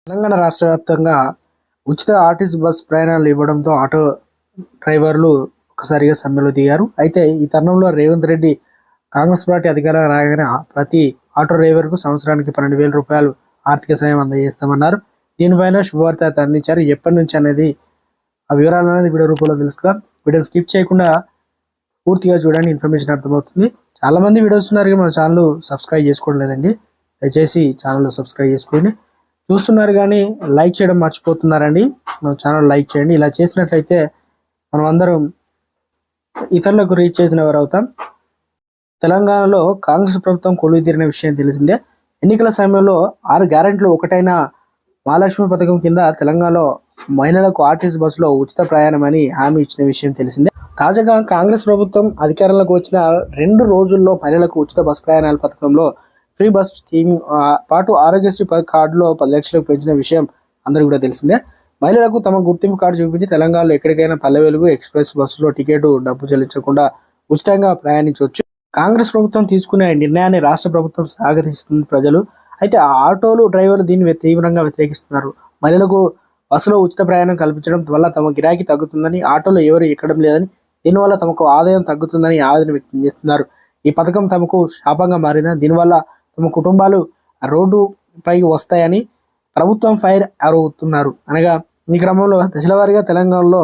తెలంగాణ రాష్ట్ర వ్యాప్తంగా ఉచిత ఆర్టీసీ బస్ ప్రయాణాలు ఇవ్వడంతో ఆటో డ్రైవర్లు ఒకసారిగా సమ్మెలో దిగారు. అయితే ఈ తరుణంలో రేవంత్ రెడ్డి కాంగ్రెస్ పార్టీ అధికారం రాగానే ప్రతి ఆటో డ్రైవర్కు సంవత్సరానికి 12,000 రూపాయలు ఆర్థిక సాయం అందజేస్తామన్నారు. దీనిపైన శుభవార్త అందించారు. ఎప్పటి నుంచి అనేది ఆ వివరాలు అనేది వీడియో రూపంలో తెలుసుకుందాం. వీడియోని స్కిప్ చేయకుండా పూర్తిగా చూడండి, ఇన్ఫర్మేషన్ అర్థమవుతుంది. చాలామంది వీడియోస్ ఉన్నారు, మన ఛానల్ సబ్స్క్రైబ్ చేసుకోవడం లేదండి. దయచేసి ఛానల్ సబ్స్క్రైబ్ చేసుకోండి. చూస్తున్నారు కానీ లైక్ చేయడం మర్చిపోతున్నారండి. మన ఛానల్ లైక్ చేయండి. ఇలా చేసినట్లయితే మనం అందరం ఇతరులకు రీచ్ చేసిన వారు అవుతాం. తెలంగాణలో కాంగ్రెస్ ప్రభుత్వం కొలువు తీరిన విషయం తెలిసిందే. ఎన్నికల సమయంలో 6 గ్యారెంటీలు ఒకటైన మహాలక్ష్మి పథకం కింద తెలంగాణలో మహిళలకు ఆర్టీసీ బస్సులో ఉచిత ప్రయాణం అని హామీ ఇచ్చిన విషయం తెలిసిందే. తాజాగా కాంగ్రెస్ ప్రభుత్వం అధికారంలోకి వచ్చిన 2 రోజుల్లో మహిళలకు ఉచిత బస్ ప్రయాణాల పథకంలో ఫ్రీ బస్ స్కీమ్ పాటు ఆరోగ్యశ్రీ కార్డులో 10 లక్షలకు పెంచిన విషయం అందరికీ కూడా తెలిసిందే. మహిళలకు తమ గుర్తింపు కార్డు చూపించి తెలంగాణలో ఎక్కడికైనా పల్లె వెలుగు ఎక్స్ప్రెస్ బస్సులో టికెట్ డబ్బు చెల్లించకుండా ఉచితంగా ప్రయాణించవచ్చు. కాంగ్రెస్ ప్రభుత్వం తీసుకునే నిర్ణయాన్ని రాష్ట్ర ప్రభుత్వం స్వాగతిస్తుంది ప్రజలు. అయితే ఆ ఆటోలు డ్రైవర్లు దీన్ని తీవ్రంగా వ్యతిరేకిస్తున్నారు. మహిళలకు బస్సులో ఉచిత ప్రయాణం కల్పించడం వల్ల తమ గిరాకీ తగ్గుతుందని, ఆటోలో ఎవరు ఎక్కడం లేదని, దీనివల్ల తమకు ఆదాయం తగ్గుతుందని ఆవేదన వ్యక్తం చేస్తున్నారు. ఈ పథకం తమకు శాపంగా మారిందని, దీనివల్ల తమ కుటుంబాలు రోడ్డు పైకి వస్తాయని ప్రభుత్వం ఫైర్ అవుతున్నారు. అనగా ఈ క్రమంలో దశలవారీగా తెలంగాణలో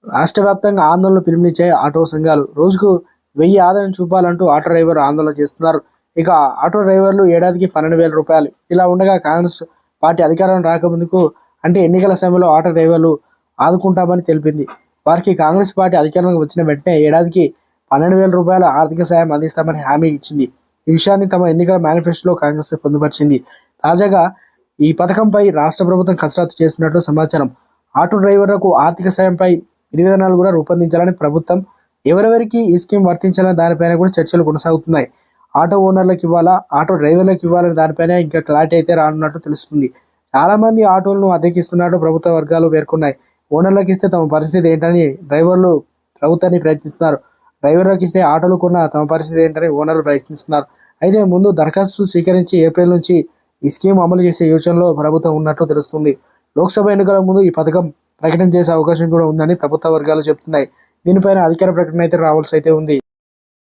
రాష్ట్ర వ్యాప్తంగా ఆందోళనలు పిలుపునిచ్చే ఆటో సంఘాలు. రోజుకు 1000 ఆదాయం చూపాలంటూ ఆటో డ్రైవర్ ఆందోళన చేస్తున్నారు. ఇక ఆటో డ్రైవర్లు ఏడాదికి 12,000 రూపాయలు. ఇలా ఉండగా కాంగ్రెస్ పార్టీ అధికారం రాకముందుకు అంటే ఎన్నికల సమయంలో ఆటో డ్రైవర్లు ఆదుకుంటామని తెలిపింది. వారికి కాంగ్రెస్ పార్టీ అధికారంలోకి వచ్చిన వెంటనే ఏడాదికి 12,000 రూపాయల ఆర్థిక సాయం అందిస్తామని హామీ ఇచ్చింది. ఈ విషయాన్ని తమ ఎన్నికల మేనిఫెస్టోలో కాంగ్రెస్ పొందుపరిచింది. తాజాగా ఈ పథకంపై రాష్ట్ర ప్రభుత్వం కసరత్తు చేస్తున్నట్లు సమాచారం. ఆటో డ్రైవర్లకు ఆర్థిక సాయంపై విధి విధానాలు కూడా రూపొందించాలని ప్రభుత్వం, ఎవరెవరికి ఈ స్కీమ్ వర్తించాలని దానిపైన కూడా చర్చలు కొనసాగుతున్నాయి. ఆటో ఓనర్లకు ఇవ్వాలా, ఆటో డ్రైవర్లకు ఇవ్వాలని దానిపైన ఇంకా క్లారిటీ అయితే రానున్నట్టు తెలుస్తుంది. చాలామంది ఆటోలను అద్దెకిస్తున్నట్టు ప్రభుత్వ వర్గాలు పేర్కొన్నాయి. ఓనర్లకు ఇస్తే తమ పరిస్థితి ఏంటని డ్రైవర్లు ప్రభుత్వాన్ని ప్రయత్నిస్తున్నారు. డ్రైవర్లకు ఇస్తే ఆటోలు కొన్న తమ పరిస్థితి ఏంటని ఓనర్లు ప్రయత్నిస్తున్నారు. అయితే ముందు దరఖాస్తు స్వీకరించి ఏప్రిల్ నుంచి ఈ స్కీమ్ అమలు చేసే యోచనలో ప్రభుత్వం ఉన్నట్టు తెలుస్తుంది. లోక్సభ ఎన్నికల ముందు ఈ పథకం ప్రకటన చేసే అవకాశం కూడా ఉందని ప్రభుత్వ వర్గాలు చెబుతున్నాయి. దీనిపైన అధికార ప్రకటన అయితే రావాల్సి అయితే ఉంది.